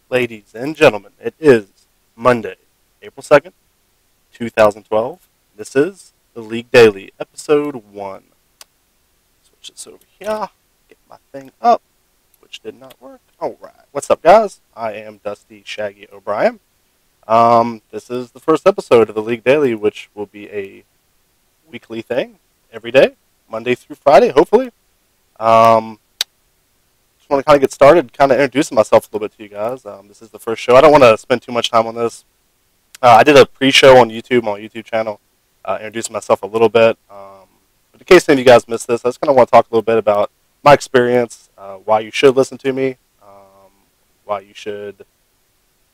Ladies and gentlemen, it is Monday, April 2nd, 2012. This is the League Daily, episode 1. Switch this over here, get my thing up, which did not work. Alright, what's up, guys? I am Dusty Shaggy O'Brien. This is the first episode of the League Daily, which will be a weekly thing every day, Monday through Friday, hopefully. Just want to kind of get started, kind of introducing myself a little bit to you guys. This is the first show. I don't want to spend too much time on this. I did a pre-show on YouTube, my YouTube channel, introducing myself a little bit. But in case any of you guys missed this, I just kind of want to talk a little bit about my experience, why you should listen to me, why you should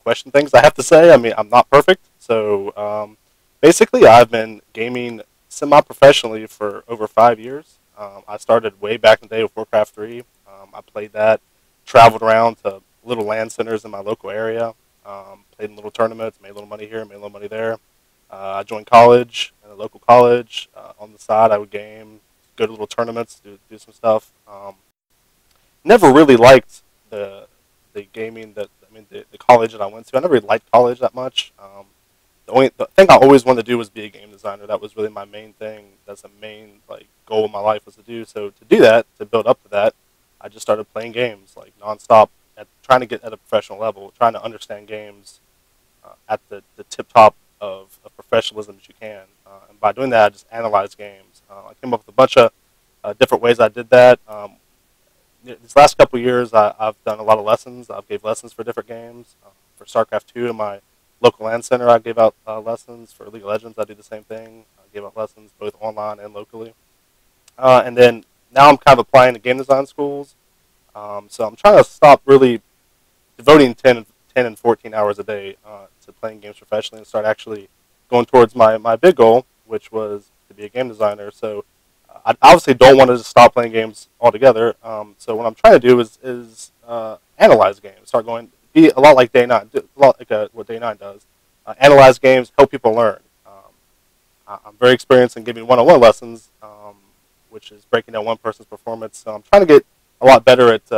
question things I have to say. I mean, I'm not perfect, so basically I've been gaming semi-professionally for over 5 years. I started way back in the day with Warcraft 3. I played that, traveled around to little LAN centers in my local area, played in little tournaments, made a little money here, made a little money there. I joined college, in a local college. On the side, I would game, go to little tournaments, do some stuff. Never really liked the gaming the college that I went to. I never really liked college that much. The thing I always wanted to do was be a game designer. That was really my main thing. That's the main goal of my life was to do. So to do that, to build up to that, I just started playing games nonstop, trying to get at a professional level, trying to understand games at the tip top of professionalism that you can. And by doing that, I just analyzed games. I came up with a bunch of different ways I did that. These last couple of years, I've done a lot of lessons. I've gave lessons for different games. For StarCraft 2 in my local LAN center, I gave out lessons. For League of Legends, I do the same thing. I gave out lessons both online and locally. And then now I'm kind of applying to game design schools. So I'm trying to stop really devoting 10 and 14 hours a day to playing games professionally and start actually going towards my big goal, which was to be a game designer. So I obviously don't want to just stop playing games altogether. So what I'm trying to do is analyze games, be a lot like Day9, a lot like what Day9 does. Analyze games, help people learn. I'm very experienced in giving one-on-one lessons, which is breaking down one person's performance. So I'm trying to get a lot better at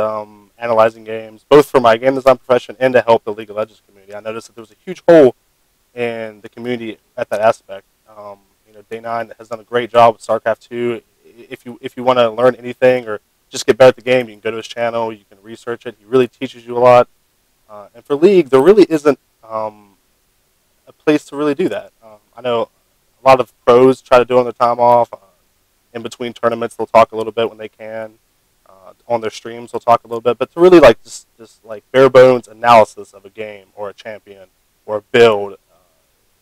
analyzing games, both for my game design profession and to help the League of Legends community. I noticed that there was a huge hole in the community at that aspect. Day9 has done a great job with StarCraft 2. If you want to learn anything or just get better at the game, you can go to his channel. You can research it. He really teaches you a lot. And for League, there really isn't a place to really do that. I know a lot of pros try to do it on their time off. In between tournaments, they'll talk a little bit when they can. On their streams, they'll talk a little bit. But to really just bare bones analysis of a game or a champion or a build,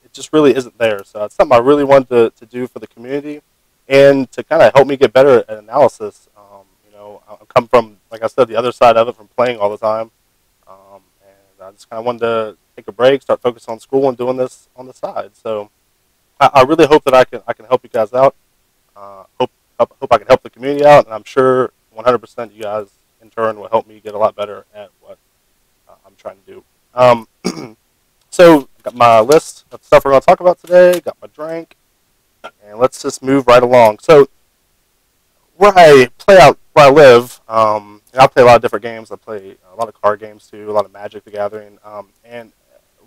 it just really isn't there. So it's something I really wanted to do for the community and to kind of help me get better at analysis. I come from, like I said, the other side of it, from playing all the time. And I just kind of wanted to take a break, start focusing on school and doing this on the side. So I really hope that I can help you guys out. Hope I can help the community out, and I'm sure 100% you guys in turn will help me get a lot better at what I'm trying to do. So got my list of stuff we're going to talk about today. Got my drink, and let's just move right along. So where I live, I play a lot of different games. I play a lot of card games too, a lot of Magic: The Gathering, and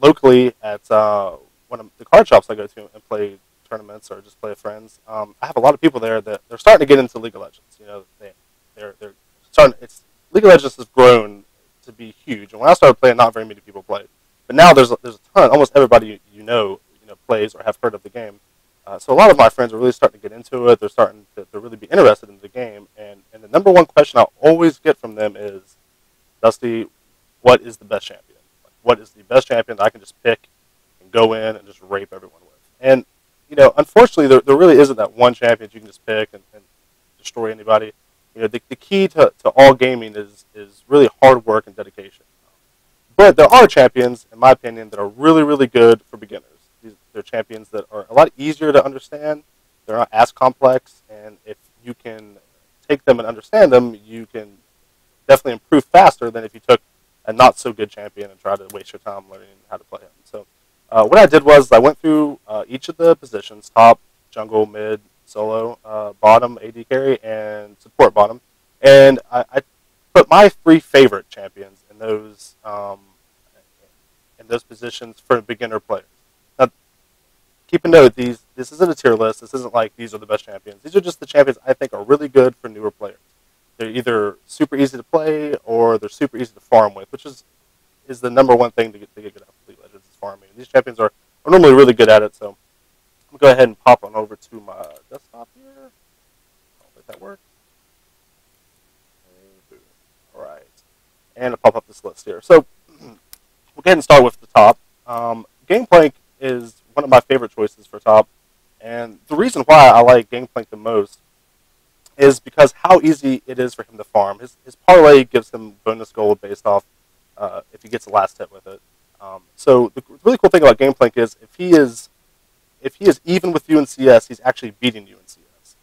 locally at one of the card shops I go to and play tournaments or just play with friends. I have a lot of people there that they're starting to get into League of Legends. They're starting. League of Legends has grown to be huge. And when I started playing, not very many people played. But now there's a ton. Almost everybody plays or have heard of the game. So a lot of my friends are really starting to get into it. They're starting to really be interested in the game. And the number one question I always get from them is, Dusty, what is the best champion? What is the best champion that I can just pick and go in and just rape everyone with? And unfortunately, there really isn't that one champion you can just pick and destroy anybody. The key to all gaming is really hard work and dedication. But there are champions, in my opinion, that are really, really good for beginners. They're champions that are a lot easier to understand. They're not as complex, and if you can take them and understand them, you can definitely improve faster than if you took a not-so-good champion and tried to waste your time learning how to play him. So what I did was I went through each of the positions: top, jungle, mid, solo, bottom, AD carry, and support bottom. And I put my three favorite champions in those in those positions for beginner players. Now, keep a note, this isn't a tier list. This isn't like these are the best champions. These are just the champions I think are really good for newer players. They're either super easy to play or they're super easy to farm with, which is the number one thing to get good at League of Legends is farming. These champions are normally really good at it, so I'm going to go ahead and pop on over to my desktop here. I'll let that work. All right. And I'll pop up this list here. So we'll go ahead and start with the top. Gangplank is one of my favorite choices for top. And the reason why I like Gangplank the most is because how easy it is for him to farm. His parlay gives him bonus gold based off if he gets the last hit with it. So the really cool thing about Gangplank is if he is even with you in CS, he's actually beating you in CS.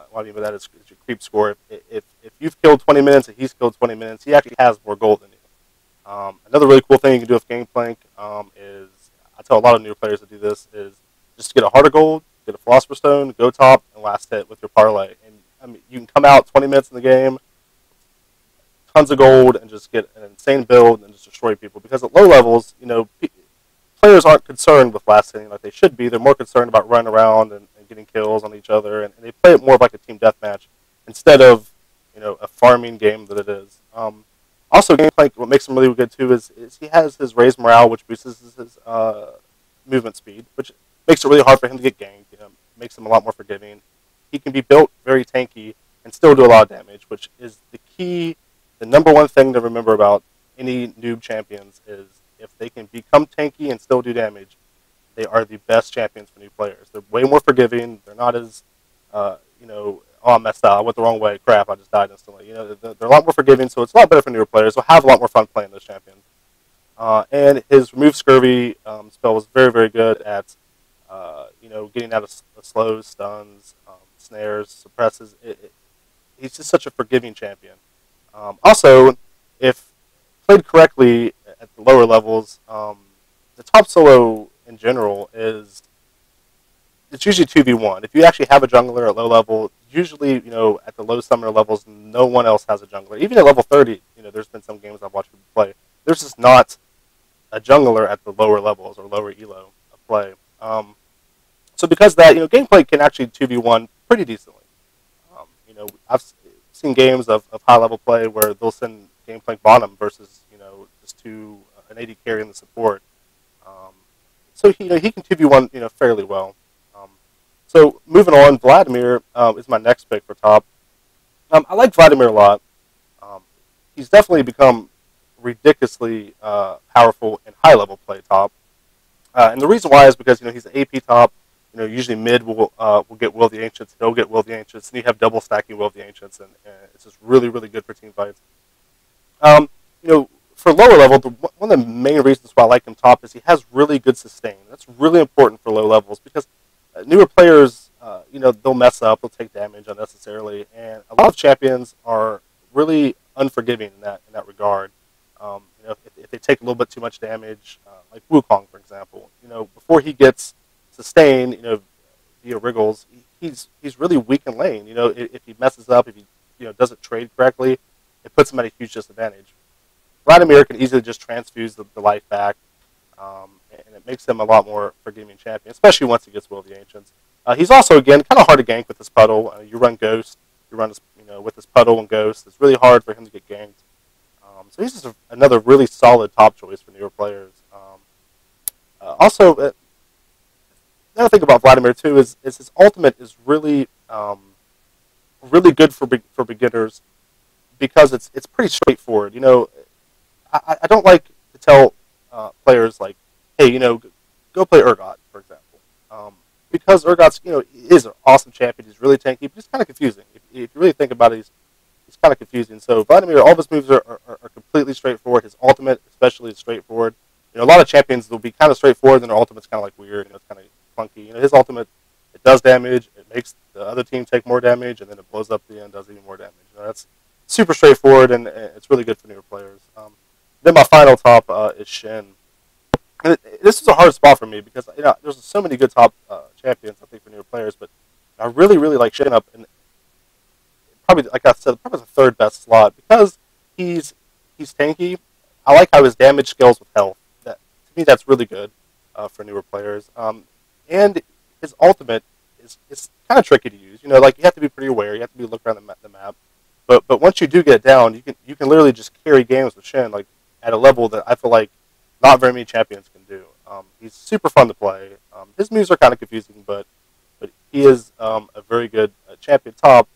What I mean by that is your creep score. If you've killed 20 minutes and he's killed 20 minutes, he actually has more gold than you. Another really cool thing you can do with Gangplank is, I tell a lot of new players to do this, is just get a Heart of Gold, get a Philosopher's Stone, go top, and last hit with your parlay. And I mean, you can come out 20 minutes in the game, tons of gold, and just get an insane build and just destroy people. Because at low levels, players aren't concerned with last hitting like they should be. They're more concerned about running around and getting kills on each other, and they play it more like a team deathmatch instead of a farming game that it is. Also, Gangplank, what makes him really good too is he has his raised morale, which boosts his movement speed, which makes it really hard for him to get ganked. Makes him a lot more forgiving. He can be built very tanky and still do a lot of damage, which is the key. The number one thing to remember about any noob champions is if they can become tanky and still do damage, they are the best champions for new players. They're way more forgiving. They're not as, oh, I messed up. I went the wrong way. Crap, I just died instantly. They're a lot more forgiving, so it's a lot better for newer players. They'll have a lot more fun playing those champions. And his Remove Scurvy spell was very, very good at, getting out of slows, stuns, snares, suppresses. He's just such a forgiving champion. Also, if played correctly at the lower levels, the top solo in general it's usually 2v1. If you actually have a jungler at low level, usually, at the low summoner levels, no one else has a jungler. Even at level 30, there's been some games I've watched people play. There's just not a jungler at the lower levels or lower elo of play. So because of that, Gangplank can actually 2v1 pretty decently. I've seen games of high-level play where they'll send Gangplank bottom versus, just an AD carry in the support. So he can 2v1 fairly well. So moving on, Vladimir is my next pick for top. I like Vladimir a lot. He's definitely become ridiculously powerful in high-level play top. And the reason why is because he's an AP top. Usually mid will get Will of the Ancients. He'll get Will of the Ancients, and you have double stacking Will of the Ancients, and it's just really, really good for team fights. For lower level, one of the main reasons why I like him top is he has really good sustain. That's really important for low levels because newer players, they'll mess up, they'll take damage unnecessarily, and a lot of champions are really unforgiving in that regard. If they take a little bit too much damage, like Wukong, for example, before he gets sustained, via Wriggles, he's really weak in lane. If he messes up, if he doesn't trade correctly, it puts him at a huge disadvantage. Vladimir can easily just transfuse the life back, and it makes him a lot more forgiving champion, especially once he gets Will of the Ancients. He's also, again, kind of hard to gank with his puddle. You run Ghost, you run his, with his puddle and Ghost. It's really hard for him to get ganked. So he's just another really solid top choice for newer players. Also, another thing about Vladimir too is his ultimate is really really good for beginners because it's pretty straightforward. I don't like to tell players like, hey, go play Urgot, for example, because Urgot's is an awesome champion. He's really tanky, but he's kind of confusing. If you really think about it, he's kind of confusing. So Vladimir, all of his moves are completely straightforward. His ultimate, especially, is straightforward. A lot of champions will be kind of straightforward, and their ultimate's kind of like weird. It's kind of funky. His ultimate, it does damage. It makes the other team take more damage, and then it blows up the end, does even more damage. That's super straightforward, and it's really good for newer players. Then my final top is Shen. And this is a hard spot for me because there's so many good top champions, I think, for newer players, but I really, really like Shen up, and probably, like I said, probably the third best slot because he's tanky. I like how his damage scales with health. To me, that's really good for newer players. And his ultimate is kind of tricky to use. You know, like you have to be pretty aware. You have to be looking around the map. But once you do get it down, you can literally just carry games with Shin like at a level that I feel like not very many champions can do. He's super fun to play. His moves are kind of confusing, but he is a very good champion top.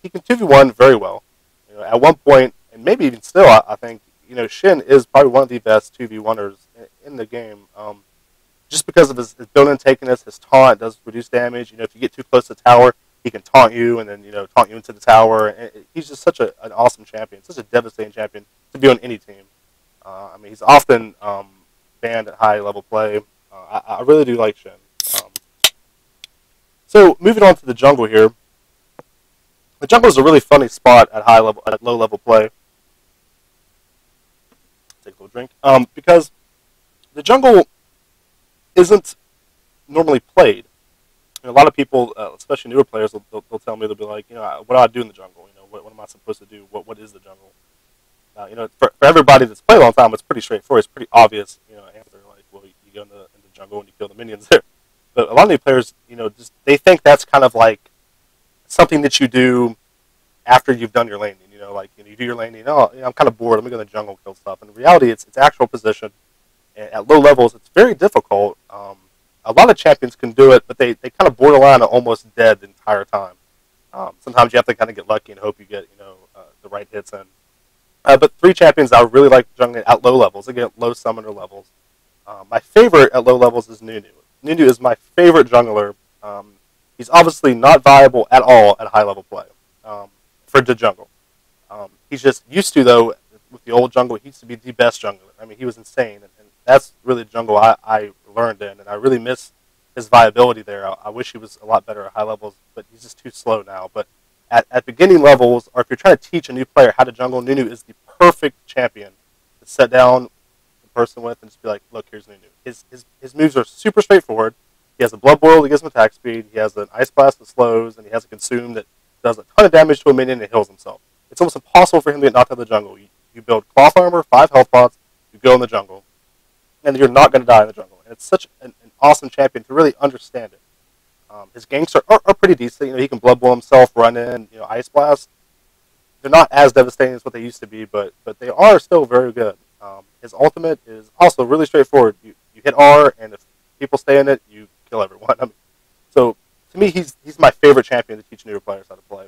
He can 2v1 very well. You know, at one point, and maybe even still, I think Shin is probably one of the best 2v1ers in the game. Just because of his built-in tankiness, his taunt does reduce damage. You know, if you get too close to the tower, he can taunt you and then taunt you into the tower. And he's just such an awesome champion, such a devastating champion to be on any team. I mean, he's often banned at high level play. I really do like Shin. So moving on to the jungle here. The jungle is a really funny spot at low level play. Take a little drink. Because the jungle isn't normally played. A lot of people, especially newer players, they'll tell me, they'll be like, what do I do in the jungle? What am I supposed to do? What is the jungle? For everybody that's played a long time, it's pretty straightforward. It's pretty obvious, answer. Like, well, you go in the jungle and you kill the minions there. But a lot of new players, just they think that's kind of like something that you do after you've done your laning. You do your laning. I'm kind of bored. Let me go in the jungle and kill stuff. In reality, it's actual position. And at low levels, it's very difficult. A lot of champions can do it, but they kind of borderline are almost dead the entire time. Sometimes you have to kind of get lucky and hope you get the right hits in. But three champions I really like jungling at low levels, again, low summoner levels. My favorite at low levels is Nunu. Nunu is my favorite jungler. He's obviously not viable at all at high level play for the jungle. He's just used to, though, with the old jungle, he used to be the best jungler. I mean, he was insane. And that's really the jungle I learned in. And I really miss his viability there. I wish he was a lot better at high levels, but he's just too slow now. But at beginning levels, or if you're trying to teach a new player how to jungle, Nunu is the perfect champion to set down the person with and just be like, look, here's Nunu. His moves are super straightforward. He has a Blood Boil that gives him attack speed. He has an Ice Blast that slows, and he has a Consume that does a ton of damage to a minion and heals himself. It's almost impossible for him to get knocked out of the jungle. You build cloth armor, 5 health pots, you go in the jungle, and you're not going to die in the jungle. And it's such an awesome champion to really understand it. His ganks are pretty decent. He can Blood Boil himself, run in, Ice Blast. They're not as devastating as what they used to be, but they are still very good. His ultimate is also really straightforward. You hit R, and if people stay in it, you kill everyone. So to me, he's my favorite champion to teach newer players how to play.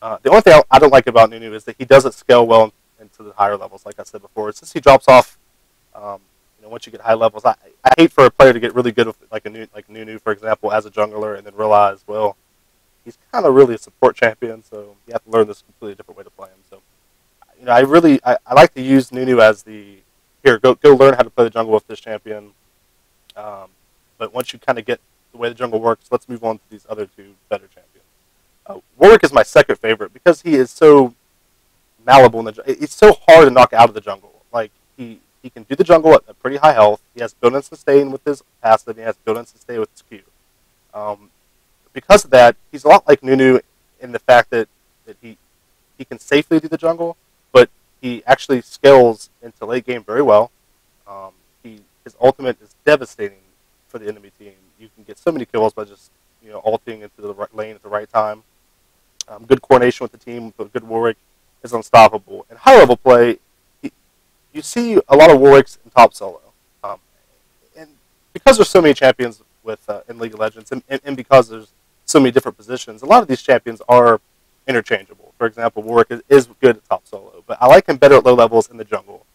The only thing I don't like about Nunu is that he doesn't scale well into the higher levels, like I said before. Since he drops off, once you get high levels, I hate for a player to get really good with like Nunu, for example, as a jungler, and then realize, well, he's kind of really a support champion, so you have to learn this completely different way to play him. So, I like to use Nunu as go learn how to play the jungle with this champion. But once you kind of get the way the jungle works, let's move on to these other two better champions. Warwick is my second favorite because he is so malleable in the jungle. It's so hard to knock out of the jungle. Like he can do the jungle at a pretty high health. He has built-in sustain with his passive. And he has built-in sustain with his Q. Because of that, he's a lot like Nunu in the fact that he can safely do the jungle, but he actually scales into late game very well. His ultimate is devastating for the enemy team. You can get so many kills by just ulting into the right lane at the right time. Good coordination with the team, but good Warwick is unstoppable. In high level play, you see a lot of Warwicks in top solo, and because there's so many champions in League of Legends, and because there's so many different positions, a lot of these champions are interchangeable. For example, Warwick is good at top solo, but I like him better at low levels in the jungle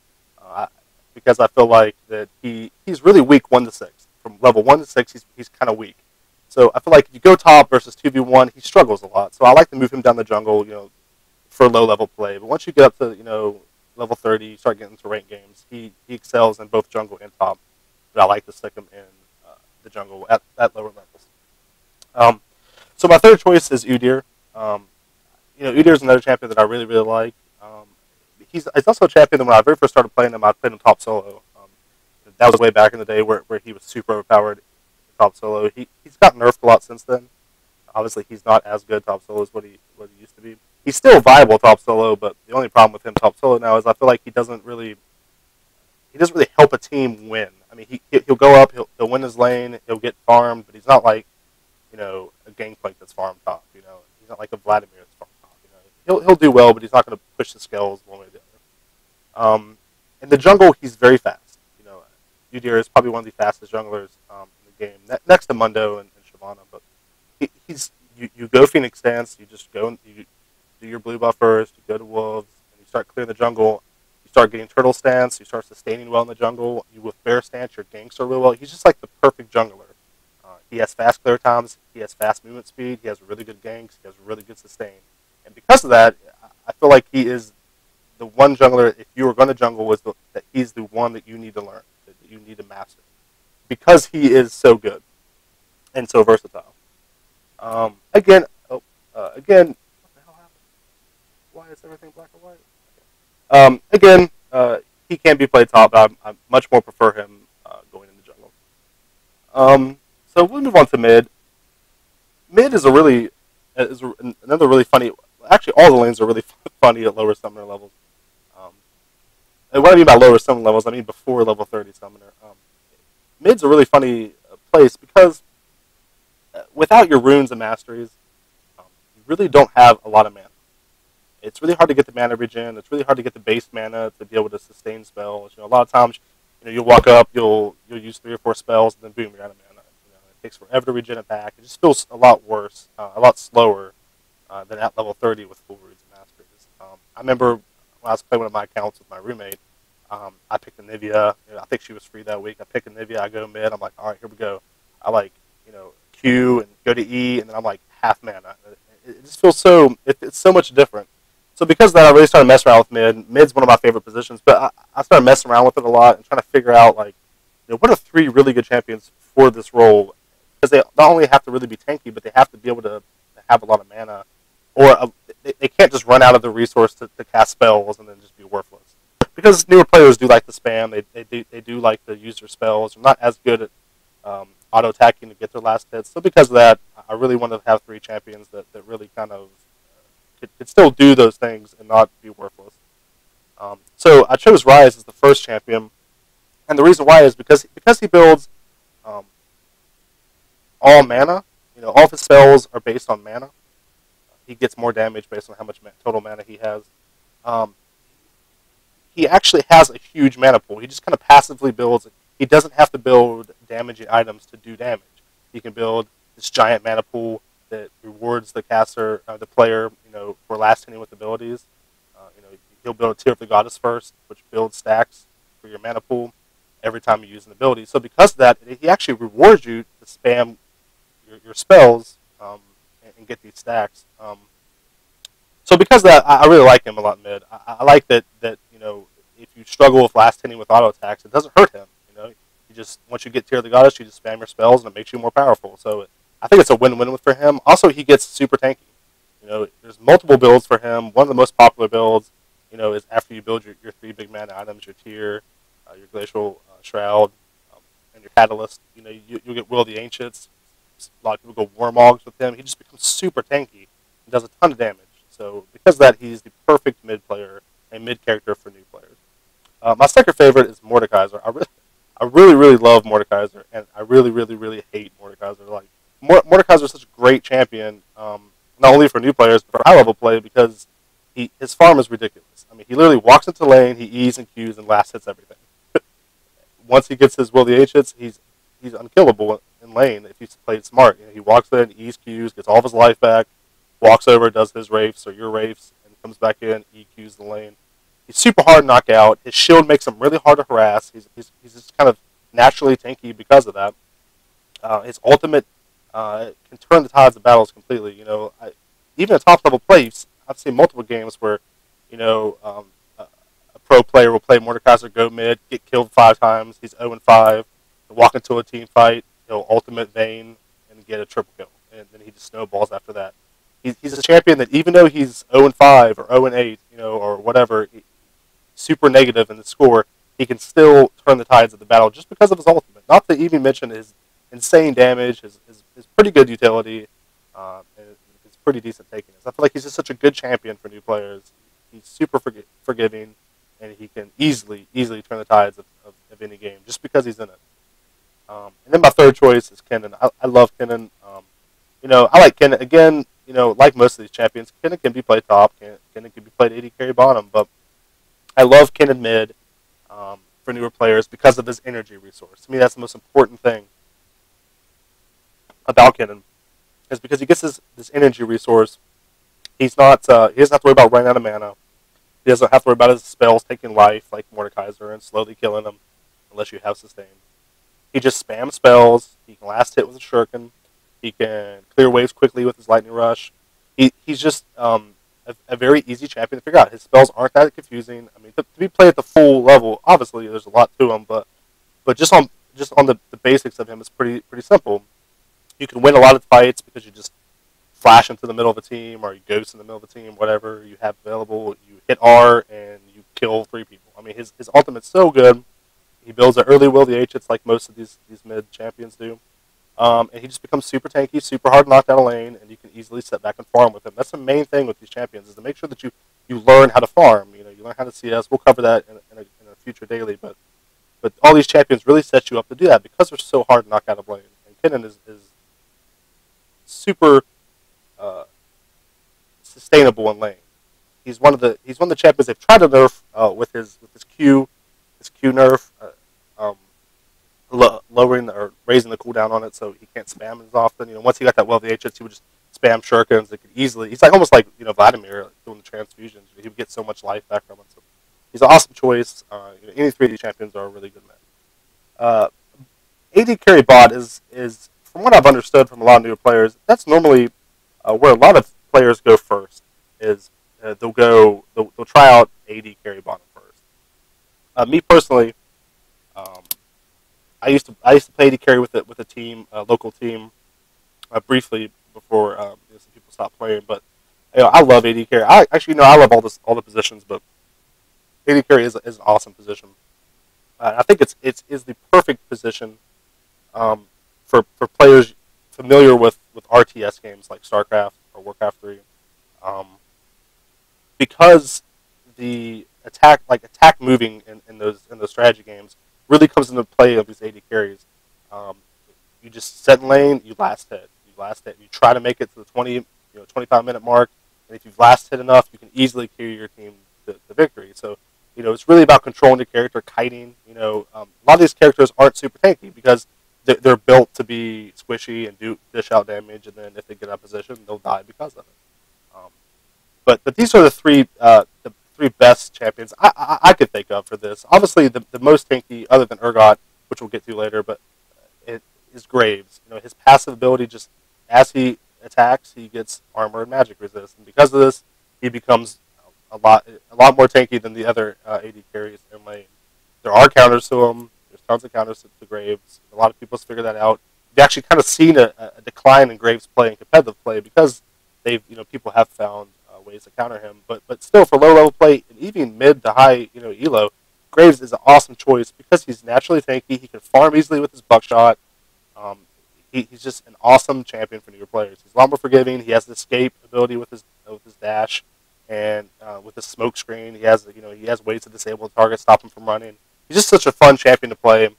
because I feel like that he's really weak 1 to 6. From level 1 to 6, he's kind of weak. So I feel like if you go top versus 2v1, he struggles a lot. So I like to move him down the jungle, for low level play. But once you get up to level 30, you start getting into ranked games. He excels in both jungle and top. But I like to stick him in the jungle at lower levels. So my third choice is Udyr. Udyr is another champion that I really, really like. He's also a champion that when I very first started playing him, I played him top solo. That was way back in the day where he was super overpowered top solo. He's gotten nerfed a lot since then. Obviously, he's not as good top solo as what he used to be. He's still viable top solo, but the only problem with him top solo now is I feel like he doesn't really help a team win. I mean, he'll go up, he'll win his lane, he'll get farmed, but he's not like, a Gangplank that's farm top. He's not like a Vladimir that's farm top. He'll do well, but he's not going to push the scales one way or the other. In the jungle, he's very fast. Udyr is probably one of the fastest junglers in the game, next to Mundo and Shyvana. But you go Phoenix Dance, you just go and you do your blue buff first, you go to Wolves, and you start clearing the jungle. You start getting Turtle Stance, you start sustaining well in the jungle. You with Bear Stance, your ganks are really well. He's just like the perfect jungler. He has fast clear times, he has fast movement speed, he has really good ganks, he has really good sustain. And because of that, I feel like he is the one jungler, if you were going to jungle, that he's the one that you need to learn, that you need to master. Because he is so good and so versatile. Again, what the hell happened? Why is everything black and white? Again, he can be played top, but I much more prefer him going into jungle. So we'll move on to mid. Mid is another really funny. Actually, all the lanes are really funny at lower summoner levels. And what I mean by lower summoner levels, I mean before level 30 summoner. Mid's a really funny place because without your runes and masteries, you really don't have a lot of mana. It's really hard to get the mana regen. It's really hard to get the base mana to be able to sustain spells. A lot of times, you'll walk up, you'll use 3 or 4 spells, and then boom, you're out of mana. It takes forever to regen it back. It just feels a lot worse, a lot slower than at level 30 with full runes and masteries. I remember when I was playing one of my accounts with my roommate, I picked a Nivea. I think she was free that week. I pick a Nivea, I go mid. I'm like, all right, here we go. I Q and go to E, and then I'm like half mana. It just feels it's so much different. So because of that, I really started messing around with mid. Mid's one of my favorite positions, but I started messing around with it a lot and trying to figure out what are 3 really good champions for this role? Because they not only have to really be tanky, but they have to be able to have a lot of mana, or they can't just run out of the resource to cast spells and then just be worthless. Because newer players do like to spam, they do like to use their spells. They're not as good at auto attacking to get their last hits. So because of that, I really wanted to have 3 champions that really kind of could still do those things and not be worthless. So I chose Ryze as the first champion, and the reason why is because he builds all mana. All of his spells are based on mana. He gets more damage based on how much total mana he has. He actually has a huge mana pool. He just kind of passively builds. He doesn't have to build damaging items to do damage. He can build this giant mana pool that rewards the caster, the player, for last hitting with abilities. He'll build a Tear of the Goddess first, which builds stacks for your mana pool every time you use an ability. So because of that, he actually rewards you to spam your spells and get these stacks. So because of that, I really like him a lot in mid. I like that if you struggle with last hitting with auto attacks, it doesn't hurt him. You just once you get Tear of the Goddess, you just spam your spells and it makes you more powerful. So I think it's a win-win for him. Also, he gets super tanky. There's multiple builds for him. One of the most popular builds, is after you build your 3 big mana items, your Tear, your Glacial Shroud, and your Catalyst. You'll get Will of the Ancients. A lot of people go Warmogs with him. He just becomes super tanky and does a ton of damage. So because of that, he's the perfect mid player and mid character for new players. My second favorite is Mordekaiser. I really love Mordekaiser, and I really hate Mordekaiser. Mordekaiser is such a great champion, not only for new players but for high level play because his farm is ridiculous. I mean, he literally walks into lane, he E's and Q's and last hits everything. Once he gets his Will of the Ancients, he's unkillable in lane if he's played smart. He walks in, E's Q's, gets all of his life back, walks over, does his Wraiths or your Wraiths, and comes back in, EQs the lane. He's super hard to knock out. His shield makes him really hard to harass. He's just kind of naturally tanky because of that. His ultimate can turn the tides of battles completely. Even at top level plays, I've seen multiple games where a pro player will play Mordekaiser, go mid, get killed 5 times. He's 0-5. He'll walk into a team fight. He'll ultimate Vayne and get a triple kill, and then he just snowballs after that. He's a champion that even though he's 0-5 or 0-8, or whatever, super negative in the score, he can still turn the tides of the battle just because of his ultimate. Not to even mention his insane damage, his pretty good utility, and his pretty decent takiness. I feel like he's just such a good champion for new players. He's super forgiving, and he can easily turn the tides of of any game just because he's in it. And then my third choice is Kennen. I love Kennen. I like Kennen. Again, like most of these champions, Kennen can be played top. Kennen can be played AD carry bottom. But I love Kennen mid for newer players because of his energy resource. To me, that's the most important thing about Kennen, is because he gets this energy resource. He's not. He doesn't have to worry about running out of mana. He doesn't have to worry about his spells taking life like Mordekaiser and slowly killing them unless you have sustain. He just spams spells. He can last hit with a shuriken. He can clear waves quickly with his lightning rush. He's just a very easy champion to figure out. His spells aren't that confusing. I mean, to be played at the full level, obviously there's a lot to him, but just on the basics of him, it's pretty simple. You can win a lot of fights because you just flash into the middle of a team, or you ghost in the middle of a team, whatever you have available. You hit R and you kill 3 people. I mean, his ultimate's so good. He builds an early will the H hits like most of these mid champions do. And he just becomes super tanky, super hard to knock down a lane, and you can easily sit back and farm with him. That's the main thing with these champions, is to make sure that you learn how to farm. You learn how to CS. We'll cover that in a future daily, but all these champions really set you up to do that because they're so hard to knock out of lane. And Kennen is super sustainable in lane. He's one of the champions they've tried to nerf with his Q nerf, lowering or raising the cooldown on it so he can't spam as often. Once he got that well the HS, he would just spam shurikens. It could easily. He's like almost like Vladimir doing the transfusions. He would get so much life back from it. So he's an awesome choice. Any 3D champions are a really good men. AD carry bot is from what I've understood from a lot of newer players, that's normally where a lot of players go first. Is they'll try out AD carry bottom first. Me personally, I used to play AD carry with a team, a local team, briefly before some people stopped playing. But I love AD carry. I love all the positions, but AD carry is an awesome position. I think it's the perfect position for players familiar with RTS games like StarCraft or Warcraft 3. Because the attack moving in those strategy games really comes into play of these AD carries. You just set in lane, you last hit, you try to make it to the 25-minute mark, and if you've last hit enough, you can easily carry your team to victory. So, it's really about controlling the character, kiting. A lot of these characters aren't super tanky because they're built to be squishy and dish out damage, and then if they get out of position, they'll die because of it. But these are the three best champions I could think of for this. Obviously, the most tanky, other than Urgot, which we'll get to later, but it is Graves. His passive ability, just as he attacks, he gets armor and magic resist, and because of this, he becomes a lot more tanky than the other AD carries in lane. There are counters to him. There's tons of counters to Graves. A lot of people have figured that out. You've actually kind of seen a decline in Graves' play and competitive play because people have found ways to counter him, but still for low level play and even mid to high elo, Graves is an awesome choice because he's naturally tanky. He can farm easily with his buckshot. He's just an awesome champion for newer players. He's a lot more forgiving. He has the escape ability with his dash, and with his smoke screen, he has ways to disable the target, stop him from running. He's just such a fun champion to play.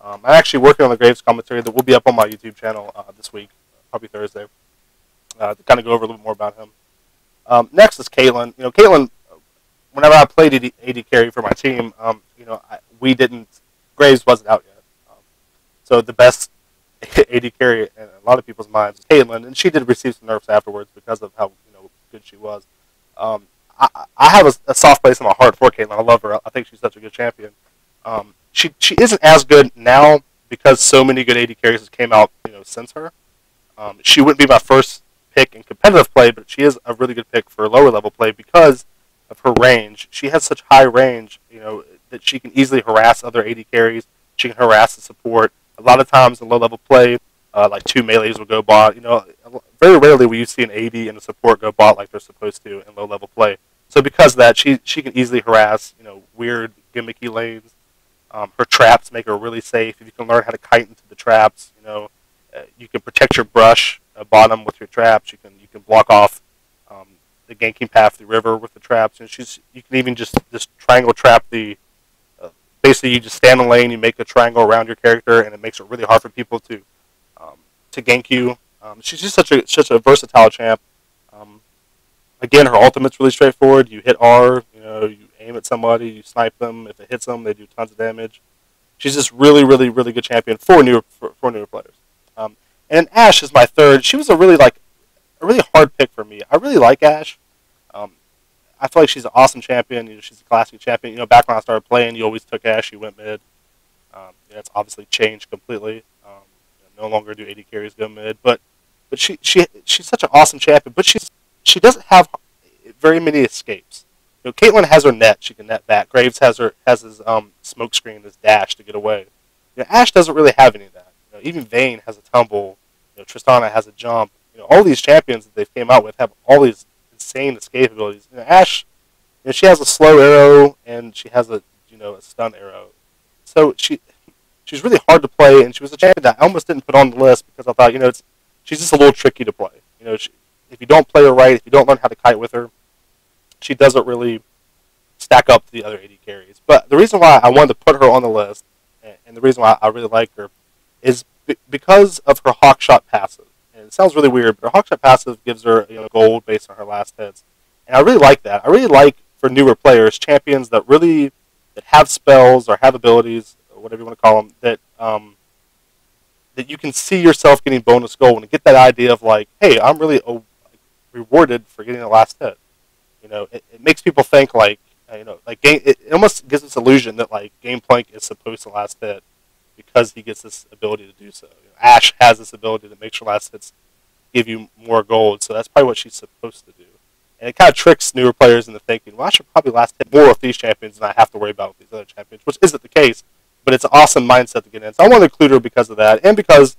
I'm actually working on the Graves commentary that will be up on my YouTube channel this week, probably Thursday, to kind of go over a little bit more about him. Next is Caitlyn. Caitlyn, whenever I played AD carry for my team, Graves wasn't out yet. So the best AD carry in a lot of people's minds was Caitlyn, and she did receive some nerfs afterwards because of how good she was. I have a soft place in my heart for Caitlyn. I love her. I think she's such a good champion. She isn't as good now because so many good AD carries came out since her. She wouldn't be my first pick in competitive play, but she is a really good pick for lower level play because of her range. She has such high range, that she can easily harass other AD carries. She can harass the support. A lot of times in low level play, like 2 melees will go bot. Very rarely will you see an AD and a support go bot like they're supposed to in low level play. So because of that, she can easily harass weird gimmicky lanes. Her traps make her really safe. If you can learn how to kite into the traps, you can protect your brush bottom with your traps. You can block off the ganking path of the river with the traps, and you can even just triangle trap the basically you just stand in the lane, you make a triangle around your character, and it makes it really hard for people um, to gank you. She's just such a versatile champ. Um, Again, her ultimate's really straightforward. You hit R, you aim at somebody, you snipe them. If it hits them, they do tons of damage. She's just really good champion for newer players. Um, and Ashe is my third. She was a really hard pick for me. I really like Ashe. Um, I feel like she's an awesome champion. She's a classic champion. Back when I started playing, you always took Ashe. You went mid. It's obviously changed completely. No longer do AD carries go mid, but she's such an awesome champion. But she doesn't have very many escapes. Caitlyn has her net; she can net back. Graves has his smoke screen, his dash to get away. Ashe doesn't really have any of that. Even Vayne has a tumble. Tristana has a jump. All these champions that they've came out with have all these insane escape abilities. Ashe, she has a slow arrow and she has a stun arrow. So she's really hard to play, and she was a champion that I almost didn't put on the list because I thought she's just a little tricky to play. If you don't play her right, if you don't learn how to kite with her, she doesn't really stack up to the other AD carries. But the reason why I wanted to put her on the list, and the reason why I really like her, is because of her Hawkshot passive. And it sounds really weird, but her Hawkshot passive gives her gold based on her last hits. And I really like that. I really like, for newer players, champions that have spells or have abilities, or whatever you want to call them, that you can see yourself getting bonus gold and get that idea of like, hey, I'm really rewarded for getting the last hit. It makes people think it almost gives this illusion that like Gameplank is supposed to last hit because he gets this ability to do so. Ashe has this ability that makes her last hits give you more gold, so that's probably what she's supposed to do. And it kind of tricks newer players into thinking, well, I should probably last hit more with these champions than I have to worry about with these other champions, which isn't the case, but it's an awesome mindset to get in. So I want to include her because of that, and because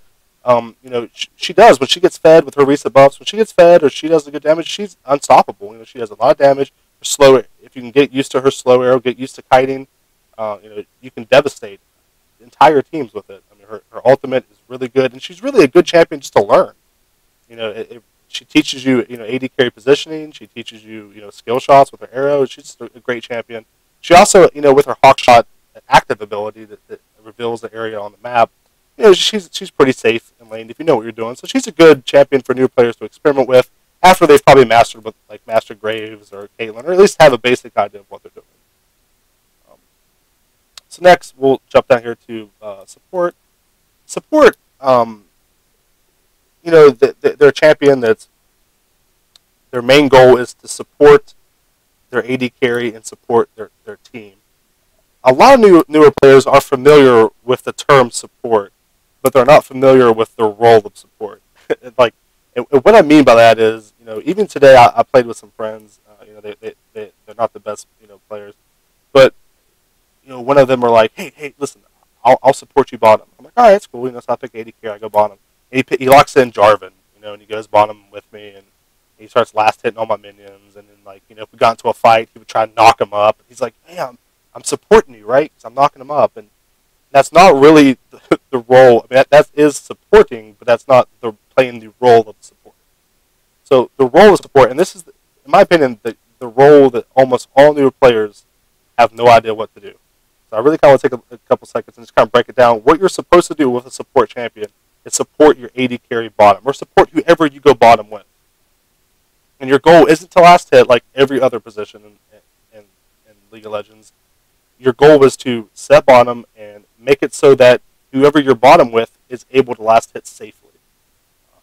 she does, when she gets fed with her reset buffs, when she gets fed or she does a good damage, she's unstoppable. She does a lot of damage. Her slow, if you can get used to her slow arrow, get used to kiting, you can devastate entire teams with it. I mean, her ultimate is really good, and she's really a good champion just to learn. She teaches you, AD carry positioning. She teaches you, skill shots with her arrow. She's just a great champion. She also, with her Hawkshot active ability that reveals the area on the map, she's pretty safe in lane if you know what you're doing. So she's a good champion for new players to experiment with after they've probably mastered Graves or Caitlyn, or at least have a basic idea of what they're doing. So next, we'll jump down here to support. Support, they're a champion that's their main goal is to support their AD carry and support their team. A lot of newer players are familiar with the term support, but they're not familiar with the role of support. And what I mean by that is, even today I played with some friends. They're not the best, players, but one of them were like, hey, listen, I'll support you bottom. I'm like, all right, that's cool. So I pick AD carry, I go bottom. And he locks in Jarvan, and he goes bottom with me, and he starts last hitting all my minions, and then if we got into a fight, he would try to knock him up. He's like, hey, I'm supporting you, right? Because I'm knocking him up, and that's not really the role. I mean, that is supporting, but that's not playing the role of support. So the role of support, and this is, in my opinion, the role that almost all newer players have no idea what to do. So I really kind of want to take a couple seconds and just kind of break it down. What you're supposed to do with a support champion is support your AD carry bottom, or support whoever you go bottom with. And your goal isn't to last hit like every other position in League of Legends. Your goal is to set bottom and make it so that whoever you're bottom with is able to last hit safely.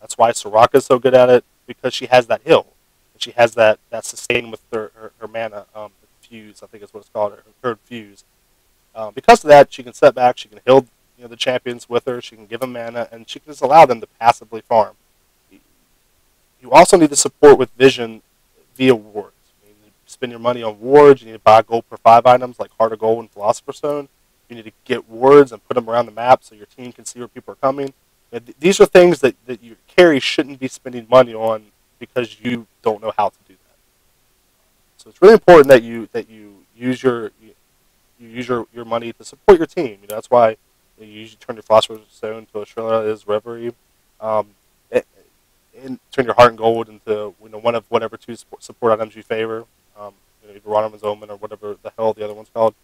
That's why Soraka is so good at it, because she has that heal. And she has that sustain with her mana, fuse, I think is what it's called, her fuse. Because of that, she can set back, she can heal the champions with her, she can give them mana, and she can just allow them to passively farm. You also need to support with vision via wards. You need to spend your money on wards, you need to buy gold per 5 items like Heart of Gold and Philosopher's Stone. You need to get wards and put them around the map so your team can see where people are coming. These are things that your carry shouldn't be spending money on because you don't know how to do that. So it's really important that you use your money to support your team. That's why you usually turn your Philosopher's Stone to a Shrilla's Reverie, and turn your Heart and Gold into one of whatever 2 support items you favor. Either Ranaman's Omen or whatever the hell the other one's called.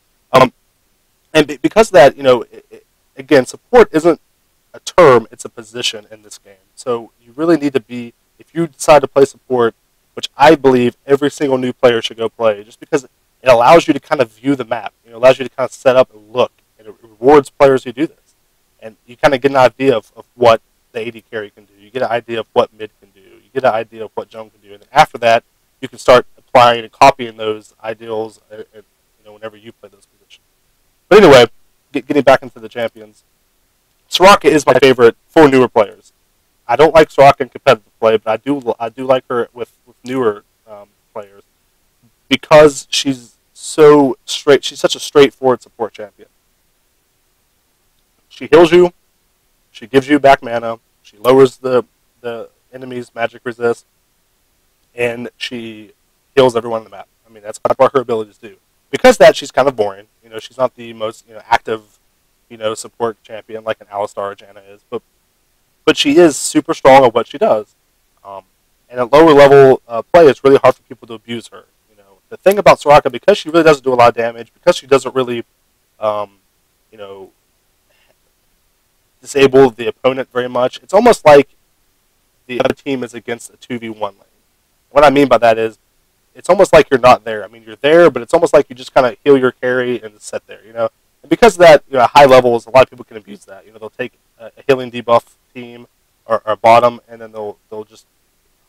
And because of that, again, support isn't a term; it's a position in this game. So you really need to be, if you decide to play support, which I believe every single new player should go play, just because it allows you to kind of view the map. Allows you to kind of set up and look, and it rewards players who do this. And you kind of get an idea of what the AD carry can do. You get an idea of what mid can do. You get an idea of what jump can do. And then after that, you can start applying and copying those ideals whenever you play those positions. But anyway, getting back into the champions, Soraka is my favorite for newer players. I don't like Soraka in competitive play, but I do like her with newer players because she's so straight. She's such a straightforward support champion. She heals you. She gives you back mana. She lowers the enemy's magic resist, and she heals everyone on the map. I mean, that's what her abilities do. Because of that, she's kind of boring. She's not the most active support champion like an Alistar or Janna is, but she is super strong at what she does. And at lower level play, it's really hard for people to abuse her. The thing about Soraka, because she really doesn't do a lot of damage, because she doesn't really, disable the opponent very much, it's almost like the other team is against a 2v1 lane. What I mean by that is, it's almost like you're not there. I mean, you're there, but it's almost like you just kind of heal your carry and sit there, And because of that, at high levels, a lot of people can abuse that. They'll take a healing debuff team or bottom, and then they'll just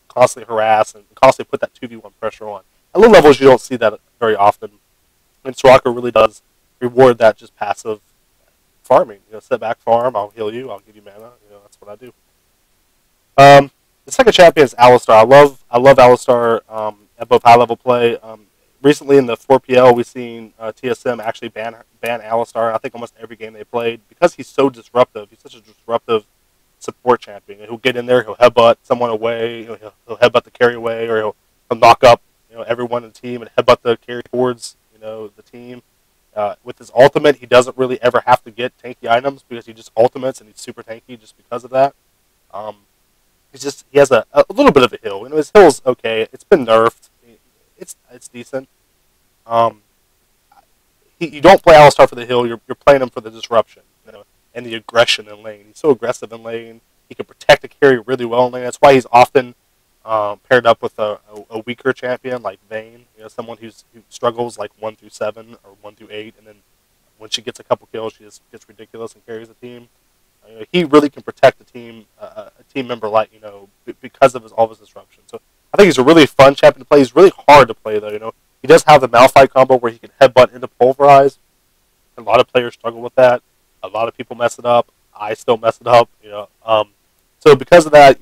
constantly harass and constantly put that 2v1 pressure on. At low levels, you don't see that very often. And Soraka really does reward that just passive farming. Sit back, farm, I'll heal you, I'll give you mana. That's what I do. The second champion is Alistar. I love Alistar at both high level play. Recently in the 4PL, we've seen TSM actually ban Alistar. I think almost every game they played because he's so disruptive. He's such a disruptive support champion. He'll get in there, he'll headbutt someone away, he'll headbutt the carry away, or he'll knock up everyone in the team and headbutt the carry towards the team. With his ultimate, he doesn't really ever have to get tanky items because he just ultimates and he's super tanky just because of that. He has a little bit of a heal. His heal's okay. It's been nerfed. It's decent. You don't play Alistar for the heal. You're playing him for the disruption, and the aggression in lane. He's so aggressive in lane. He can protect the carry really well in lane. That's why he's often paired up with a weaker champion like Vayne. Someone who struggles like 1 through 7 or 1 through 8, and then when she gets a couple kills, she just gets ridiculous and carries the team. He really can protect a team member because of all of his disruption. So I think he's a really fun champion to play. He's really hard to play though. He does have the Malphite combo where he can headbutt into Pulverize. A lot of players struggle with that. A lot of people mess it up. I still mess it up. So because of that,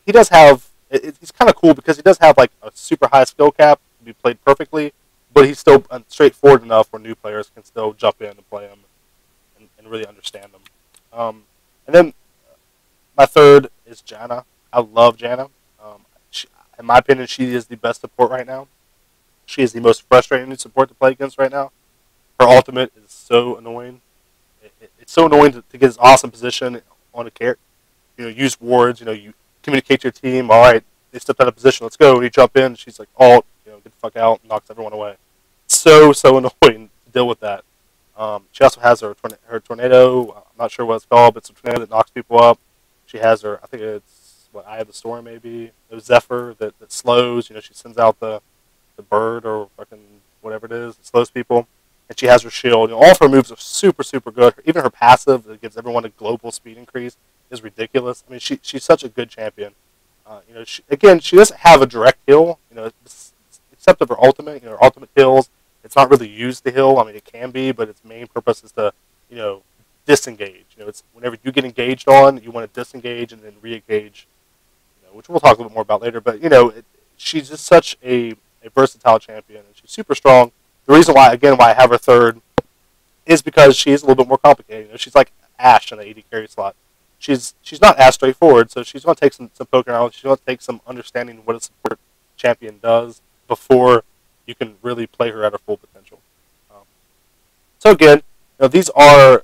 he does have. He's kind of cool because he does have like a super high skill cap to be played perfectly, but he's still straightforward enough where new players can still jump in and play him and really understand him. And then my third is Janna. I love Janna. In my opinion, she is the best support right now. She is the most frustrating support to play against right now. Her ultimate is so annoying. It's so annoying to get this awesome position on a character. Use wards. You communicate to your team. All right, they stepped out of position. Let's go. You jump in. She's like, alt. Get the fuck out. Knocks everyone away. It's so annoying to deal with that. She also has her tornado. I'm not sure what it's called, but it's a tornado that knocks people up. She has her. I think it's Eye of the Storm maybe. There's Zephyr that slows. She sends out the bird or fucking whatever it is. It slows people. And she has her shield. All of her moves are super good. Even her passive that gives everyone a global speed increase is ridiculous. I mean, she's such a good champion. She doesn't have a direct heal. Except of her ultimate. Her ultimate heals. It's not really used to heal. I mean, it can be, but its main purpose is to, disengage. It's whenever you get engaged on, you want to disengage and then re-engage. Which we'll talk a little bit more about later. But she's just such a versatile champion, and she's super strong. The reason why I have her third is because she's a little bit more complicated. She's like Ashe in the AD carry slot. She's not as straightforward, so she's going to take some poking around. She's going to take some understanding what a support champion does before you can really play her at her full potential. So again, these are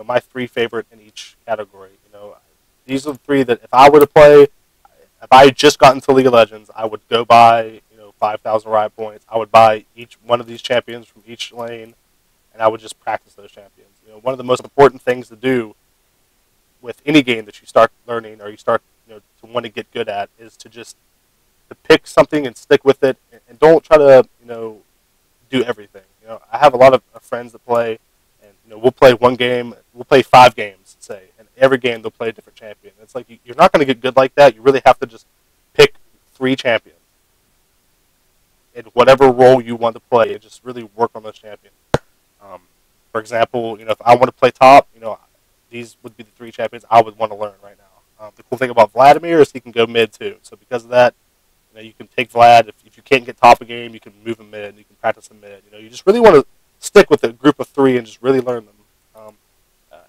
my three favorite in each category. These are the three that if I were to play, if I had just gotten to League of Legends, I would go buy 5,000 Riot Points. I would buy each one of these champions from each lane, and I would just practice those champions. One of the most important things to do with any game that you start learning or you start to want to get good at is to just to pick something and stick with it, and don't try to do everything. I have a lot of friends that play, and we'll play one game, we'll play 5 games, say, and every game they'll play a different champion. It's like you're not going to get good like that. You really have to just pick 3 champions in whatever role you want to play, and just really work on those champions. For example, if I want to play top, these would be the 3 champions I would want to learn right now. The cool thing about Vladimir is he can go mid too. So because of that, you can take Vlad. If you can't get top a game, you can move him mid. You can practice him mid. You just really want to stick with a group of 3 and just really learn them.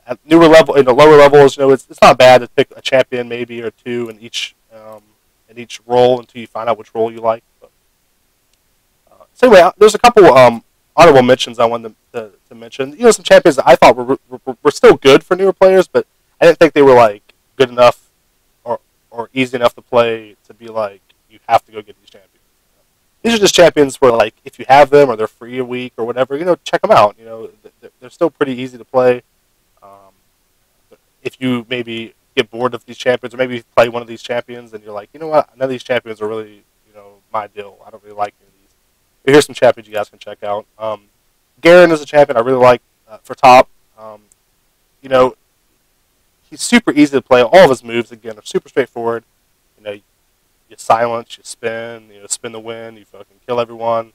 At newer level, lower levels, it's not bad to pick a champion maybe or 2 in each role until you find out which role you like. But, so anyway, there's a couple honorable mentions I wanted to mention. Some champions that I thought were still good for newer players, but I didn't think they were like good enough or easy enough to play to be like you have to go get these champions. These are just champions where like if you have them or they're free a week or whatever, check them out. They're still pretty easy to play. If you maybe get bored of these champions or maybe you play one of these champions and you're like, what, none of these champions are really my deal. I don't really like any of these. But here's some champions you guys can check out. Garen is a champion I really like for top. He's super easy to play. All of his moves, again, are super straightforward. You silence, you spin, spin the win, you fucking kill everyone.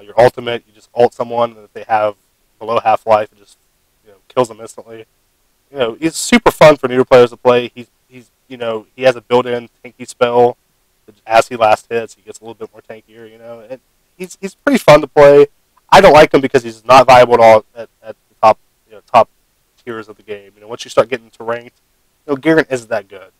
Your ultimate, you just ult someone, and if they have below half-life, it just kills them instantly. He's super fun for newer players to play. He has a built-in tanky spell. As he last hits, he gets a little bit more tankier, and he's pretty fun to play. I don't like him because he's not viable at all at the top, top tiers of the game. Once you start getting to ranked, Garen isn't that good.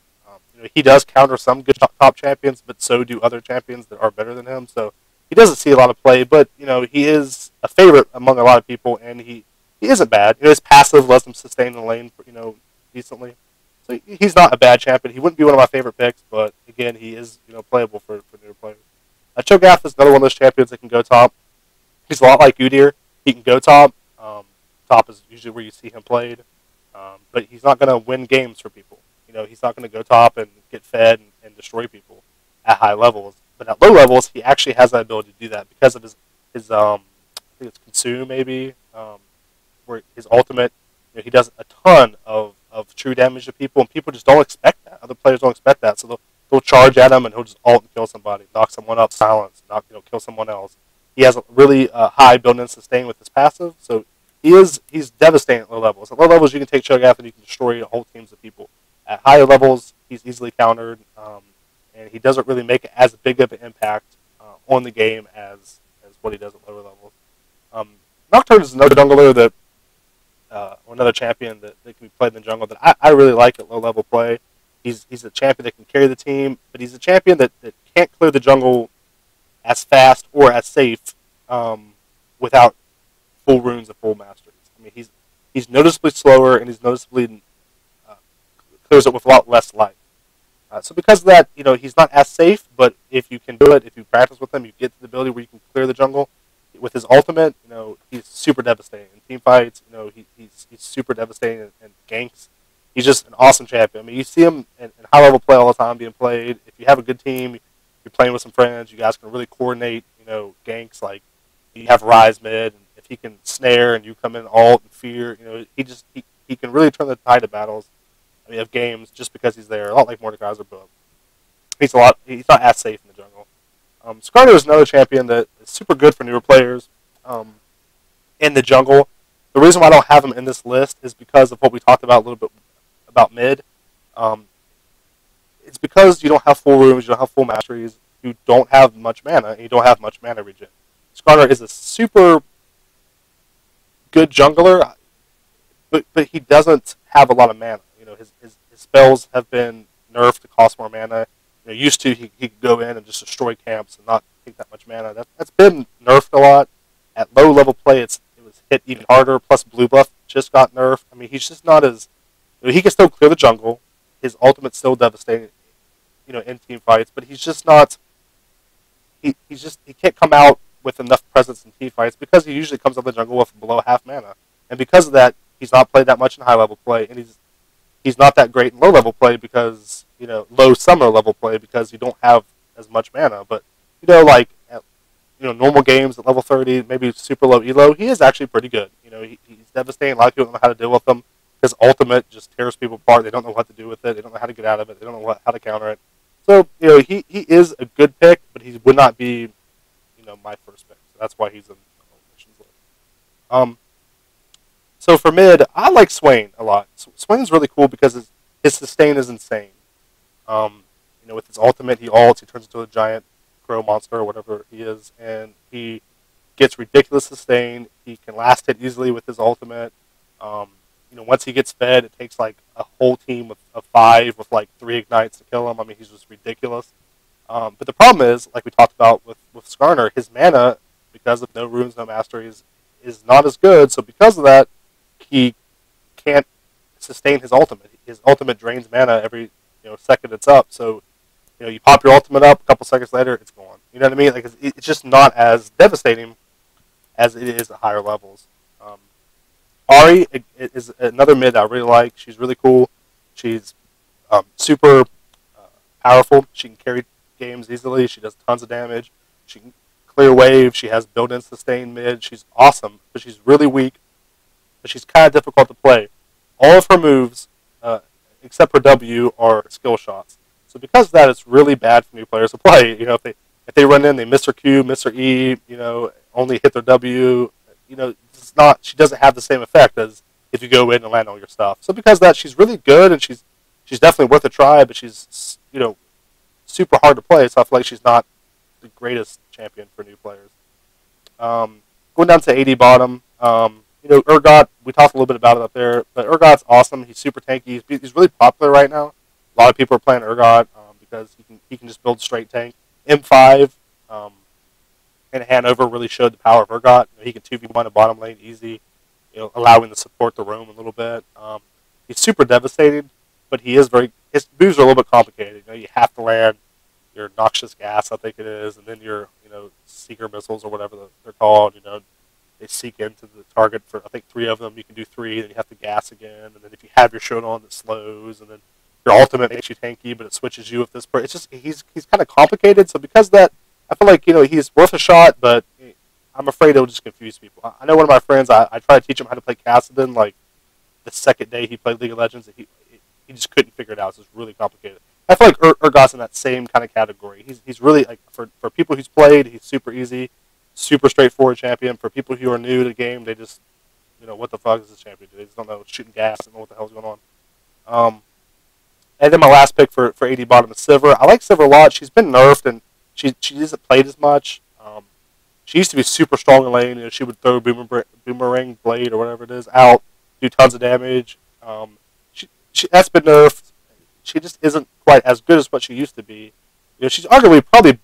He does counter some good top champions, but so do other champions that are better than him. So he doesn't see a lot of play, but he is a favorite among a lot of people, and he isn't bad. His passive lets him sustain the lane, decently. So he's not a bad champion. He wouldn't be one of my favorite picks, but again, he is playable for newer players. Cho'Gath is another one of those champions that can go top. He's a lot like Udyr. He can go top. Top is usually where you see him played, but he's not going to win games for people. He's not going to go top and get fed and destroy people at high levels. But at low levels, he actually has that ability to do that because of his I think it's Consume maybe, where his ultimate, he does a ton of true damage to people, and people just don't expect that. Other players don't expect that, so they'll charge at him and he'll just ult and kill somebody, knock someone up, silence, kill someone else. He has a really high built-in sustain with his passive, so he's devastating at low levels. At low levels, you can take Cho'Gath and you can destroy whole teams of people. At higher levels, he's easily countered, and he doesn't really make as big of an impact on the game as what he does at lower levels. Nocturne is another jungler that, or another champion that can be played in the jungle that I really like at low level play. He's a champion that can carry the team, but he's a champion that can't clear the jungle as fast or as safe without full runes and full masteries. I mean, he's noticeably slower and he's noticeably clears it with a lot less life. So because of that, he's not as safe, but if you can do it, if you practice with him, you get to the ability where you can clear the jungle. With his ultimate, he's super devastating. In team fights, he's super devastating in ganks. He's just an awesome champion. I mean, you see him in high-level play all the time being played. If you have a good team, you're playing with some friends, you guys can really coordinate, ganks. Like, you have Ryze mid, and if he can snare and you come in ult and fear, he can really turn the tide of battles. Of games just because he's there. A lot like Mordekaiser, but he's not as safe in the jungle. Skarner is another champion that is super good for newer players in the jungle. The reason why I don't have him in this list is because of what we talked about a little bit about mid. It's because you don't have full runes, you don't have full masteries, you don't have much mana, and you don't have much mana regen. Skarner is a super good jungler, but he doesn't have a lot of mana. His spells have been nerfed to cost more mana. Used to he could go in and just destroy camps and not take that much mana. That's been nerfed a lot. At low level play, it was hit even harder. Plus blue buff just got nerfed. I mean, he's just not as he can still clear the jungle. His ultimate's still devastating, in team fights. But he's just not. He can't come out with enough presence in team fights because he usually comes up the jungle with below half mana, and because of that, he's not played that much in high level play, and he's not that great in low level play because low summer level play because you don't have as much mana. But like at, normal games at level 30, maybe super low elo, he is actually pretty good. He's devastating. A lot of people don't know how to deal with him. His ultimate just tears people apart. They don't know what to do with it. They don't know how to get out of it. They don't know how to counter it. So he is a good pick, but he would not be my first pick. So that's why he's in the missions list. So for mid, I like Swain a lot. Swain's really cool because his sustain is insane. With his ultimate, he ults, he turns into a giant crow monster or whatever he is, and he gets ridiculous sustain. He can last hit easily with his ultimate. Once he gets fed, it takes like a whole team of 5 with like 3 ignites to kill him. I mean, he's just ridiculous. But the problem is, like we talked about with Skarner, his mana, because of no runes, no masteries, is not as good. So because of that, he can't sustain his ultimate. His ultimate drains mana every second it's up. So you pop your ultimate up, a couple seconds later, it's gone. You know what I mean? Like it's just not as devastating as it is at higher levels. Ahri is another mid I really like. She's really cool. She's super powerful. She can carry games easily. She does tons of damage. She can clear wave. She has built-in sustain mid. She's awesome, but she's really weak. But she's kind of difficult to play. All of her moves, except for W, are skill shots. So because of that, it's really bad for new players to play. If they run in, they miss her Q, miss her E. Only hit their W. It's not. She doesn't have the same effect as if you go in and land all your stuff. So because of that, she's really good, and she's definitely worth a try. But she's super hard to play. So I feel like she's not the greatest champion for new players. Going down to 80 bottom. Urgot, we talked a little bit about it up there, but Urgot's awesome. He's super tanky. He's really popular right now. A lot of people are playing Urgot because he can just build straight tank. M5 and Hanover really showed the power of Urgot. He can 2v1 a bottom lane easy, allowing to support the roam a little bit. He's super devastating, but his moves are a little bit complicated. You have to land your noxious gas, I think it is, and then your seeker missiles or whatever they're called. They seek into the target for I think 3 of them. You can do 3, then you have to gas again, and then if you have your shield on, it slows, and then your ultimate makes you tanky, but it switches you with this. It's just he's kind of complicated. So because of that, I feel like he's worth a shot, but I'm afraid it'll just confuse people. I know one of my friends. I tried to teach him how to play Kassadin like the second day he played League of Legends. He just couldn't figure it out. It's just really complicated. I feel like Urgot's in that same kind of category. He's really like for people who's played, he's super easy, super straightforward champion. For people who are new to the game, they just what the fuck is this champion? They just don't know, shooting gas, and know what the hell's going on. And then my last pick for 80 bottom is Sivir. I like Sivir a lot. She's been nerfed and she isn't played as much. She used to be super strong in lane. She would throw boomerang blade or whatever it is out, do tons of damage. That's been nerfed. She just isn't quite as good as what she used to be. She's arguably probably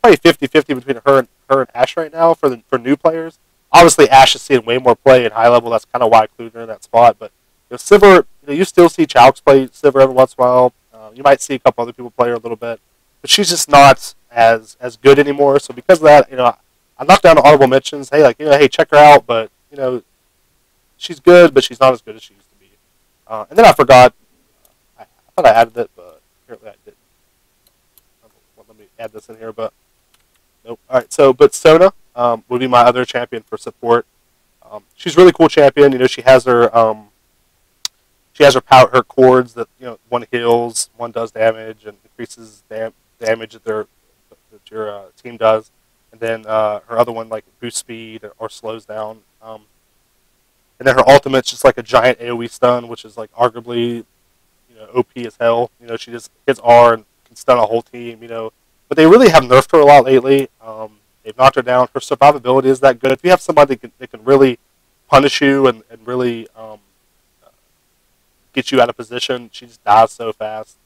50-50 between her and Ashe right now for new players. Obviously, Ashe is seeing way more play at high level. That's kind of why I included her in that spot. But Sivir, you still see Chaux play Sivir every once in a while. You might see a couple other people play her a little bit, but she's just not as good anymore. So because of that, I knocked down the honorable mentions. Hey, hey, check her out, but she's good, but she's not as good as she used to be. And then I forgot. I thought I added it, but apparently I didn't. Let me add this in here, but nope. All right, but Sona would be my other champion for support. She's a really cool champion. She has her power, her chords that one heals, one does damage, and increases damage that your team does, and then her other one like boosts speed or slows down. And then her ultimate's just like a giant AoE stun, which is like arguably OP as hell. She just hits R and can stun a whole team. But they really have nerfed her a lot lately. They've knocked her down. Her survivability is that good. If you have somebody that can really punish you and really get you out of position, she just dies so fast.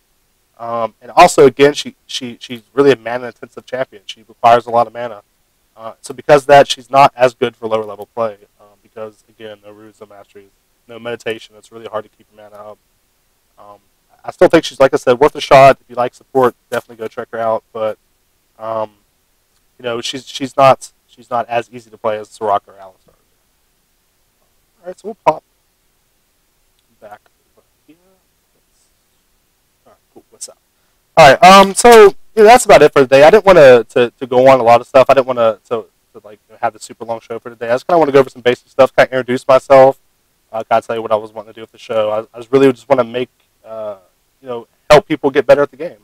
And also, again, she's really a mana-intensive champion. She requires a lot of mana. So because of that, she's not as good for lower-level play. Because, again, no runes, no masteries, no meditation. It's really hard to keep your mana up. I still think she's, like I said, worth a shot. If you like support, definitely go check her out. But you know, she's not as easy to play as Soraka or Alistar. All right, so we'll pop back over here. All right, cool. What's up? All right, so yeah, that's about it for today. I didn't want to go on a lot of stuff. I didn't want to like have the super long show for today. I just kind of want to go over some basic stuff, kind of introduce myself, kind of tell you what I was wanting to do with the show. I just really just want to make you know, help people get better at the game.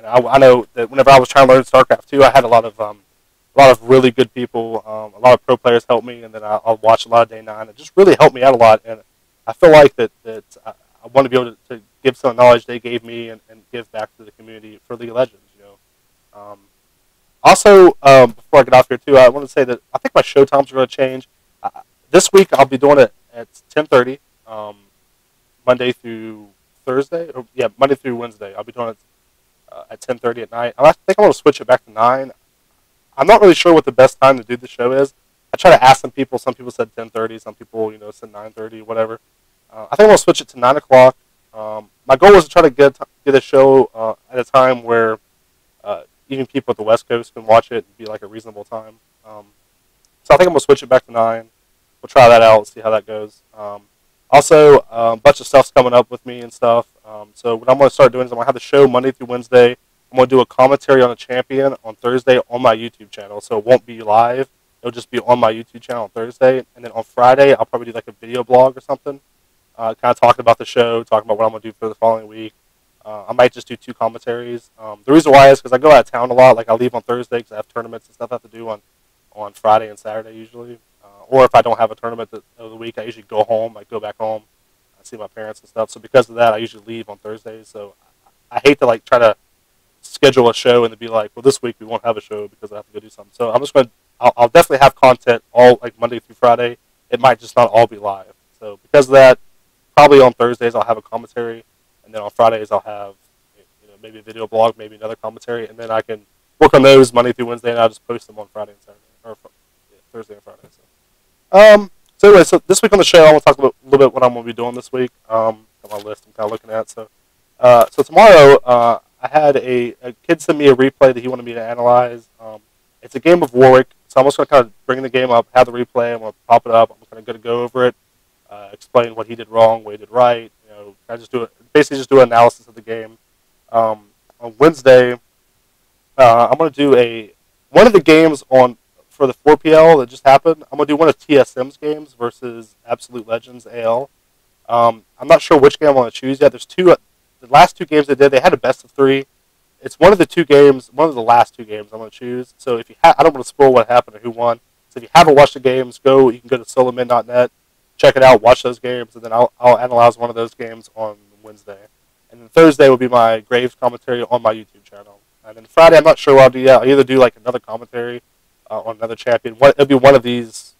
I know that whenever I was trying to learn StarCraft 2, I had a lot of really good people, a lot of pro players help me, and then I'll watch a lot of Day 9. It just really helped me out a lot, and I feel like that I want to be able to give some knowledge they gave me and give back to the community for League of Legends. You know, also before I get off here too, I want to say that I think my show times are going to change. This week I'll be doing it at 10:30, Monday through Thursday, or yeah, Monday through Wednesday. I'll be doing it at 10:30 at night. I think I'm going to switch it back to 9. I'm not really sure what the best time to do the show is. I try to ask some people. Some people said 10:30. Some people, you know, said 9:30, whatever. I think I'm going to switch it to 9 o'clock. My goal was to try to get a show at a time where even people at the West Coast can watch it and be like a reasonable time. So I think I'm going to switch it back to 9. We'll try that out, see how that goes. Also, a bunch of stuff's coming up with me and stuff. So what I'm going to start doing is I'm going to have the show Monday through Wednesday. I'm going to do a commentary on a champion on Thursday on my YouTube channel. So it won't be live. It'll just be on my YouTube channel on Thursday. And then on Friday, I'll probably do like a video blog or something. Kind of talking about the show, talking about what I'm going to do for the following week. I might just do 2 commentaries. The reason why is because I go out of town a lot. Like I leave on Thursday because I have tournaments and stuff I have to do on Friday and Saturday usually. Or if I don't have a tournament of the week, I usually go home. I go back home. I see my parents and stuff. So because of that, I usually leave on Thursdays. So I hate to like try to schedule a show and to be like, well, this week we won't have a show because I have to go do something. So I'm just going to, I'll definitely have content all like Monday through Friday. It might just not all be live. So because of that, probably on Thursdays I'll have a commentary, and then on Fridays I'll have, you know, maybe a video blog, maybe another commentary, and then I can work on those Monday through Wednesday, and I'll just post them on Friday and Saturday, or Thursday and Friday. So anyway, so this week on the show, I want to talk a little bit what I'm going to be doing this week. Got my list I'm kind of looking at. So tomorrow, I had a kid send me a replay that he wanted me to analyze. It's a game of Warwick, so I'm just going to kind of bring the game up, have the replay, I'm going to pop it up, I'm kind of going to go over it, explain what he did wrong, what he did right. You know, I just do it, basically just do an analysis of the game. On Wednesday, I'm going to do one of the games for the 4PL that just happened. I'm going to do one of TSM's games versus Absolute Legends AL. I'm not sure which game I want to choose yet. There's 2. The last 2 games they did, they had a best of 3. It's one of the 2 games, one of the last 2 games I'm going to choose. So if you I don't want to spoil what happened or who won. So if you haven't watched the games, you can go to solomid.net, check it out, watch those games, and then I'll analyze one of those games on Wednesday. And then Thursday will be my Graves commentary on my YouTube channel. And then Friday, I'm not sure what I'll do yet. I'll either do like another commentary on another champion. It'll be one of these.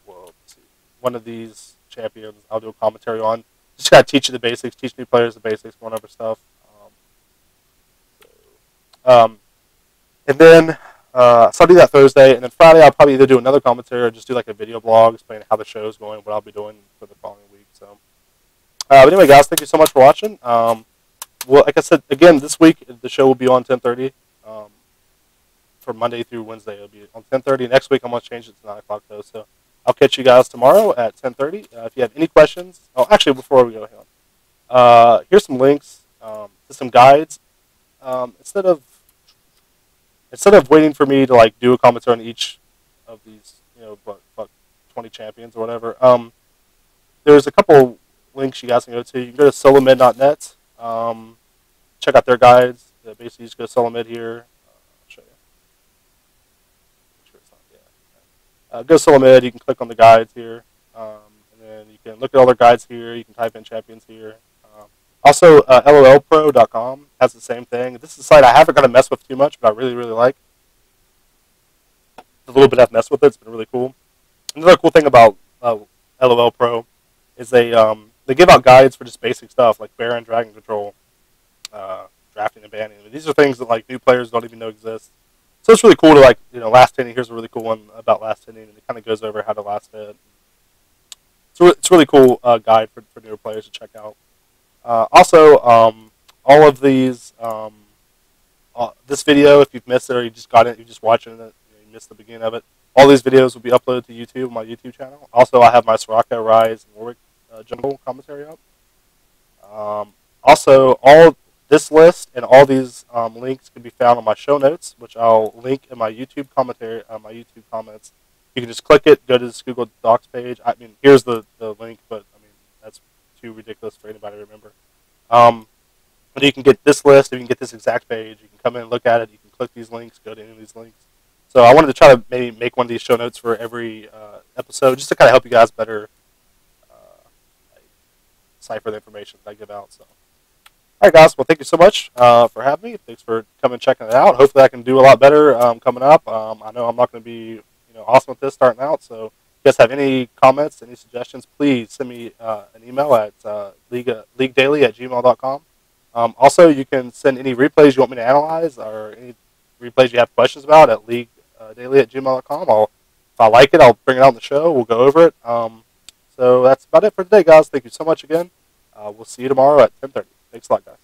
Well, let's see, one of these champions. I'll do a commentary on. Just gotta teach you the basics, teach new players the basics, going over stuff. And then so I'll do that Thursday, and then Friday I'll probably either do another commentary or just do like a video blog explaining how the show's going, what I'll be doing for the following week. So, but anyway, guys, thank you so much for watching. Well, like I said, again, this week the show will be on 10:30. For Monday through Wednesday, it'll be on 10:30. Next week I'm gonna change it to 9 o'clock though. So I'll catch you guys tomorrow at 10:30. If you have any questions, actually before we go, hang on. Here's some links to some guides. Instead of waiting for me to like do a commentary on each of these, you know, but 20 champions or whatever, there's a couple links you guys can go to. You can go to solomid.net, check out their guides. Basically, just go to solomid here. I'll show you. Make sure it's not, yeah. Go to solomid. You can click on the guides here, and then you can look at all their guides here. You can type in champions here. Also, LOLpro.com has the same thing. This is a site I haven't got to mess with too much, but I really, really like. The little bit I've messed with it, it's been really cool. Another cool thing about LOL Pro is they give out guides for just basic stuff like Baron, Dragon Control, drafting and banning. I mean, these are things that like new players don't even know exist. So it's really cool to like, you know, last hitting. Here's a really cool one about last hitting, and it kind of goes over how to last hit. So it's a really cool guide for newer players to check out. Also, all of these this video, if you've missed it or you just got it, you're just watching it, you missed the beginning of it. All these videos will be uploaded to YouTube, my YouTube channel. Also, I have my Soraka, Rise, and Warwick jungle commentary up. Also, all this list and all these links can be found on my show notes, which I'll link in my YouTube commentary, my YouTube comments. You can just click it, go to this Google Docs page. I mean, here's the link, but I mean that's too ridiculous for anybody to remember. But you can get this list, you can get this exact page. You can come in and look at it. You can click these links, go to any of these links. So I wanted to try to maybe make one of these show notes for every episode, just to kind of help you guys better cipher the information that I give out. So, all right, guys. Well, thank you so much for having me. Thanks for coming and checking it out. Hopefully, I can do a lot better coming up. I know I'm not going to be awesome at this starting out. So, if you guys have any comments, any suggestions, please send me an email at leaguedaily@gmail.com. Also, you can send any replays you want me to analyze or any replays you have questions about at leaguedaily@gmail.com. If I like it, I'll bring it out on the show. We'll go over it. So that's about it for today, guys. Thank you so much again. We'll see you tomorrow at 10:30. Thanks a lot, guys.